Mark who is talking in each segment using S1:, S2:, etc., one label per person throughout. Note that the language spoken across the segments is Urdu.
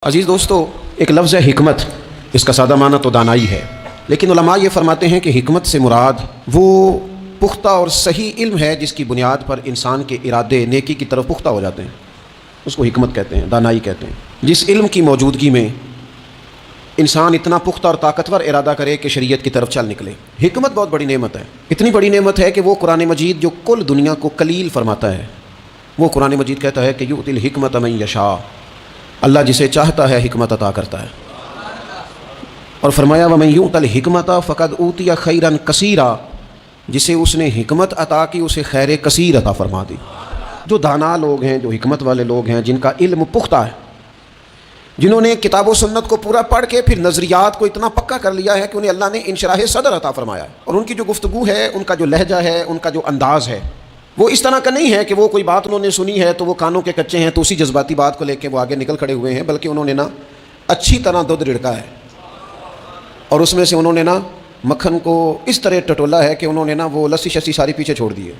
S1: عزیز دوستو، ایک لفظ ہے حکمت، اس کا سادہ معنی تو دانائی ہے، لیکن علماء یہ فرماتے ہیں کہ حکمت سے مراد وہ پختہ اور صحیح علم ہے جس کی بنیاد پر انسان کے ارادے نیکی کی طرف پختہ ہو جاتے ہیں، اس کو حکمت کہتے ہیں، دانائی کہتے ہیں۔ جس علم کی موجودگی میں انسان اتنا پختہ اور طاقتور ارادہ کرے کہ شریعت کی طرف چل نکلے۔ حکمت بہت بڑی نعمت ہے، اتنی بڑی نعمت ہے کہ وہ قرآن مجید جو کل دنیا کو قلیل فرماتا ہے، وہ قرآن مجید کہتا ہے کہ یؤتی الحکمت من یشاء، اللہ جسے چاہتا ہے حکمت عطا کرتا ہے، اور فرمایا ومن یؤت الحکمت فقد اوتی خیرا کثیرا، جسے اس نے حکمت عطا کی اسے خیر کثیر عطا فرما دی۔ جو دانا لوگ ہیں، جو حکمت والے لوگ ہیں، جن کا علم پختہ ہے، جنہوں نے کتاب و سنت کو پورا پڑھ کے پھر نظریات کو اتنا پکا کر لیا ہے کہ انہیں اللہ نے انشراح صدر عطا فرمایا ہے، اور ان کی جو گفتگو ہے، ان کا جو لہجہ ہے، ان کا جو انداز ہے، وہ اس طرح کا نہیں ہے کہ وہ کوئی بات انہوں نے سنی ہے تو وہ کانوں کے کچے ہیں تو اسی جذباتی بات کو لے کے وہ آگے نکل کھڑے ہوئے ہیں، بلکہ انہوں نے اچھی طرح دودھ رڑکا ہے، اور اس میں سے انہوں نے مکھن کو اس طرح ٹٹولا ہے کہ انہوں نے وہ لسی شسی ساری پیچھے چھوڑ دی ہے،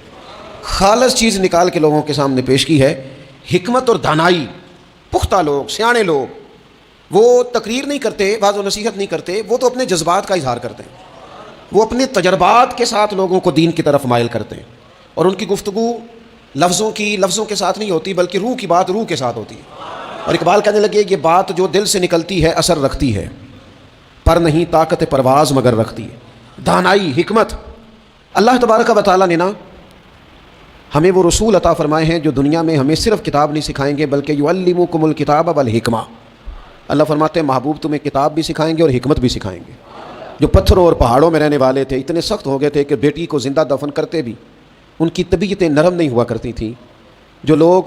S1: خالص چیز نکال کے لوگوں کے سامنے پیش کی ہے۔ حکمت اور دانائی، پختہ لوگ، سیانے لوگ، وہ تقریر نہیں کرتے، واعظ و نصیحت نہیں کرتے، وہ تو اپنے جذبات کا اظہار کرتے ہیں، وہ اپنے تجربات کے ساتھ لوگوں کو دین کی طرف مائل کرتے ہیں، اور ان کی گفتگو لفظوں کے ساتھ نہیں ہوتی، بلکہ روح کی بات روح کے ساتھ ہوتی ہے۔ اور اقبال کہنے لگے یہ بات جو دل سے نکلتی ہے اثر رکھتی ہے، پر نہیں طاقت پرواز مگر رکھتی ہے۔ دانائی، حکمت، اللہ تبارک و تعالیٰ نے ہمیں وہ رسول عطا فرمائے ہیں جو دنیا میں ہمیں صرف کتاب نہیں سکھائیں گے بلکہ یعلمکم الکتاب والحکمہ، اللہ فرماتے ہیں محبوب تمہیں کتاب بھی سکھائیں گے اور حکمت بھی سکھائیں گے۔ جو پتھروں اور پہاڑوں میں رہنے والے تھے اتنے سخت ہو گئے تھے کہ بیٹی کو زندہ دفن کرتے بھی ان کی طبیعتیں نرم نہیں ہوا کرتی تھیں، جو لوگ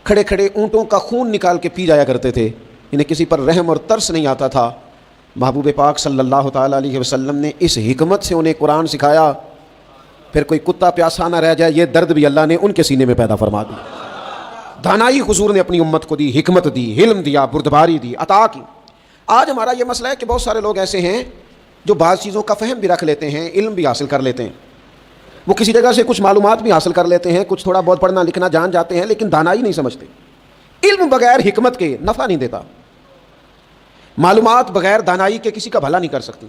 S1: کھڑے کھڑے اونٹوں کا خون نکال کے پی جایا کرتے تھے، انہیں کسی پر رحم اور ترس نہیں آتا تھا، محبوب پاک صلی اللہ تعالیٰ علیہ وسلم نے اس حکمت سے انہیں قرآن سکھایا، پھر کوئی کتا پیاسا نہ رہ جائے یہ درد بھی اللہ نے ان کے سینے میں پیدا فرما دی۔ دانائی حضور نے اپنی امت کو دی، حکمت دی، علم دیا، بردباری دی، عطا کی۔ آج ہمارا یہ مسئلہ ہے کہ بہت سارے لوگ ایسے ہیں جو بعض چیزوں کا فہم بھی رکھ لیتے ہیں، علم بھی حاصل کر لیتے ہیں، وہ کسی جگہ سے کچھ معلومات بھی حاصل کر لیتے ہیں، کچھ تھوڑا بہت پڑھنا لکھنا جان جاتے ہیں، لیکن دانائی نہیں سمجھتے۔ علم بغیر حکمت کے نفع نہیں دیتا، معلومات بغیر دانائی کے کسی کا بھلا نہیں کر سکتی۔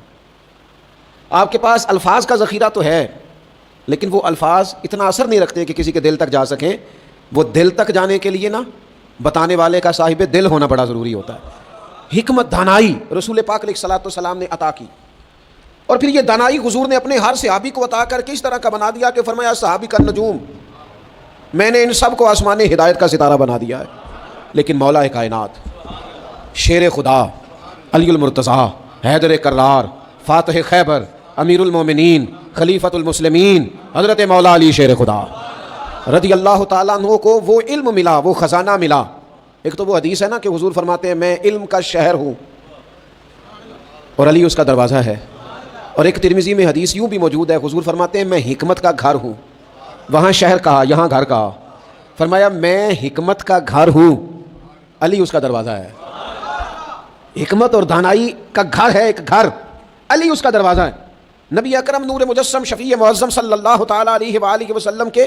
S1: آپ کے پاس الفاظ کا ذخیرہ تو ہے، لیکن وہ الفاظ اتنا اثر نہیں رکھتے کہ کسی کے دل تک جا سکیں۔ وہ دل تک جانے کے لیے بتانے والے کا صاحب دل ہونا بڑا ضروری ہوتا ہے۔ حکمت، دانائی رسول پاک علیہ الصلوۃ والسلام نے عطا کی، اور پھر یہ دانائی حضور نے اپنے ہر صحابی کو عطا کر کے اس طرح کا بنا دیا کہ فرمایا صحابی کا نجوم، میں نے ان سب کو آسمان ہدایت کا ستارہ بنا دیا ہے۔ لیکن مولا کائنات، شیر خدا، علی المرتضیٰ، حیدر کرار، فاتح خیبر، امیر المومنین، خلیفۃ المسلمین، حضرت مولا علی شیر خدا رضی اللہ تعالیٰ عنہ کو وہ علم ملا، وہ خزانہ ملا۔ ایک تو وہ حدیث ہے کہ حضور فرماتے ہیں میں علم کا شہر ہوں اور علی اس کا دروازہ ہے، اور ایک ترمذی میں حدیث یوں بھی موجود ہے، حضور فرماتے ہیں میں حکمت کا گھر ہوں، وہاں شہر کہا یہاں گھر کہا، فرمایا میں حکمت کا گھر ہوں، علی اس کا دروازہ ہے۔ حکمت اور دانائی کا گھر ہے، ایک گھر، علی اس کا دروازہ ہے۔ نبی اکرم نور مجسم شفیع معظم صلی اللہ تعالیٰ علیہ وآلہ وسلم کے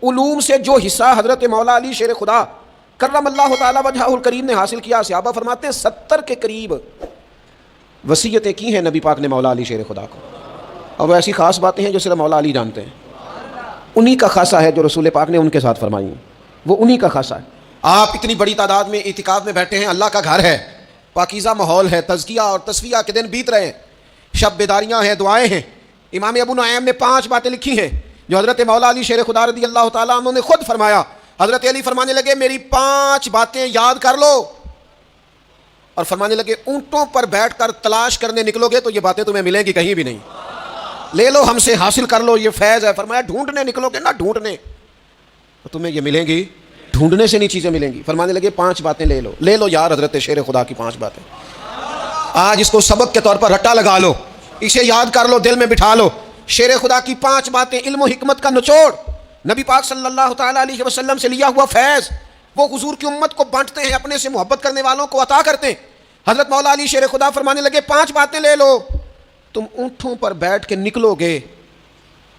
S1: علوم سے جو حصہ حضرت مولا علی شیر خدا کرم اللہ تعالیٰ وجہہ الکریم نے حاصل کیا، صحابہ فرماتے ہیں 70 کے قریب وصیتیں کی ہیں نبی پاک نے مولا علی شیر خدا کو، اور وہ ایسی خاص باتیں ہیں جو صرف مولا علی جانتے ہیں، انہی کا خاصہ ہے جو رسول پاک نے ان کے ساتھ فرمائی ہیں، وہ انہی کا خاصہ ہے۔ آپ اتنی بڑی تعداد میں اعتکاف میں بیٹھے ہیں، اللہ کا گھر ہے، پاکیزہ ماحول ہے، تزکیہ اور تصفیہ کے دن بیت رہے ہیں، شب بیداریاں ہیں، دعائیں ہیں۔ امام ابو نعیم نے 5 باتیں لکھی ہیں جو حضرت مولا علی شیر خدا رضی اللہ تعالیٰ عنہ نے خود فرمایا۔ حضرت علی فرمانے لگے میری 5 باتیں یاد کر لو، اور فرمانے لگے اونٹوں پر بیٹھ کر تلاش کرنے نکلو گے تو یہ باتیں تمہیں ملیں گی کہیں بھی نہیں، لے لو ہم سے، حاصل کر لو، یہ فیض ہے۔ فرمایا ڈھونڈنے نکلو گے ڈھونڈنے تو تمہیں یہ ملیں گی، ڈھونڈنے سے نہیں چیزیں ملیں گی۔ فرمانے لگے 5 باتیں لے لو یار، حضرت شیر خدا کی 5 باتیں، آج اس کو سبق کے طور پر رٹا لگا لو، اسے یاد کر لو، دل میں بٹھا لو۔ شیر خدا کی 5 باتیں، علم و حکمت کا نچوڑ، نبی پاک صلی اللہ تعالیٰ علیہ وسلم سے لیا ہوا فیض، وہ حضور کی امت کو بانٹتے ہیں، اپنے سے محبت کرنے والوں کو عطا کرتے ہیں۔ حضرت مولا علی شیر خدا فرمانے لگے 5 باتیں لے لو، تم اونٹوں پر بیٹھ کے نکلو گے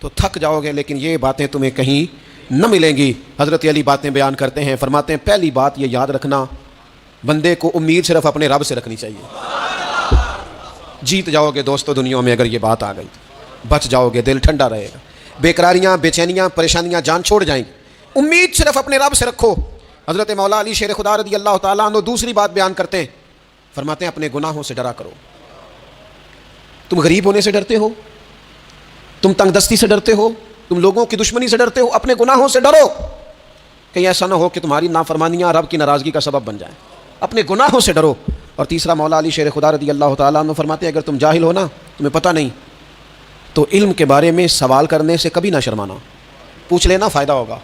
S1: تو تھک جاؤ گے، لیکن یہ باتیں تمہیں کہیں نہ ملیں گی۔ حضرت علی باتیں بیان کرتے ہیں، فرماتے ہیں پہلی بات یہ یاد رکھنا بندے کو امید صرف اپنے رب سے رکھنی چاہیے. جیت جاؤ گے دوستو دنیا میں اگر یہ بات آ گئی, بچ جاؤ گے, دل ٹھنڈا رہے گا, بے قراریاں, بے چینیاں, پریشانیاں جان چھوڑ جائیں گی. امید صرف اپنے رب سے رکھو. حضرت مولا علی شیر خدا رضی اللہ تعالیٰ عنہ دوسری بات بیان کرتے ہیں, فرماتے ہیں اپنے گناہوں سے ڈرا کرو. تم غریب ہونے سے ڈرتے ہو, تم تنگ دستی سے ڈرتے ہو, تم لوگوں کی دشمنی سے ڈرتے ہو, اپنے گناہوں سے ڈرو. کہیں ایسا نہ ہو کہ تمہاری نافرمانیاں رب کی ناراضگی کا سبب بن جائیں. اپنے گناہوں سے ڈرو. اور تیسرا مولا علی شیر خدا رضی اللہ تعالیٰ عنہ فرماتے ہیں اگر تم جاہل ہو نا, تمہیں پتہ نہیں, تو علم کے بارے میں سوال کرنے سے کبھی نہ شرمانا. پوچھ لینا, فائدہ ہوگا.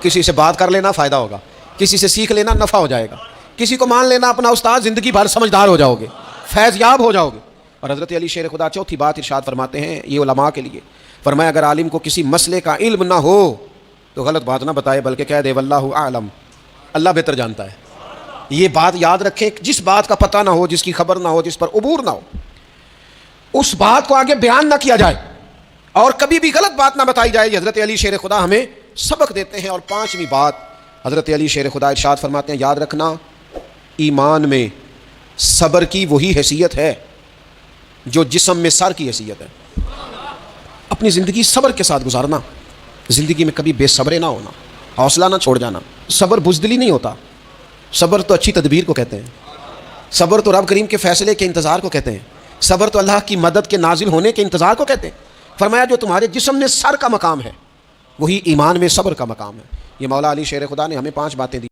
S1: کسی سے بات کر لینا, فائدہ ہوگا. کسی سے سیکھ لینا, نفع ہو جائے گا. کسی کو مان لینا اپنا استاد, زندگی بھر سمجھدار ہو جاؤ گے, فیض یاب ہو جاؤ گے. اور حضرت علی شیر خدا چوتھی بات ارشاد فرماتے ہیں یہ علماء کے لیے, فرمایا اگر عالم کو کسی مسئلے کا علم نہ ہو تو غلط بات نہ بتائے, بلکہ کہہ دے واللہ اعلم, اللہ بہتر جانتا ہے. یہ بات یاد رکھیں, جس بات کا پتہ نہ ہو, جس کی خبر نہ ہو, جس پر عبور نہ ہو, اس بات کو آگے بیان نہ کیا جائے اور کبھی بھی غلط بات نہ بتائی جائے. یہ حضرت علی شیر خدا ہمیں سبق دیتے ہیں. اور پانچویں بات حضرت علی شیر خدا ارشاد فرماتے ہیں یاد رکھنا, ایمان میں صبر کی وہی حیثیت ہے جو جسم میں سر کی حیثیت ہے. اپنی زندگی صبر کے ساتھ گزارنا, زندگی میں کبھی بے صبرے نہ ہونا, حوصلہ نہ چھوڑ جانا. صبر بزدلی نہیں ہوتا, صبر تو اچھی تدبیر کو کہتے ہیں. صبر تو رب کریم کے فیصلے کے انتظار کو کہتے ہیں. صبر تو اللہ کی مدد کے نازل ہونے کے انتظار کو کہتے ہیں. فرمایا جو تمہارے جسم میں سر کا مقام ہے وہی ایمان میں صبر کا مقام ہے. یہ مولا علی شیر خدا نے ہمیں 5 باتیں دی.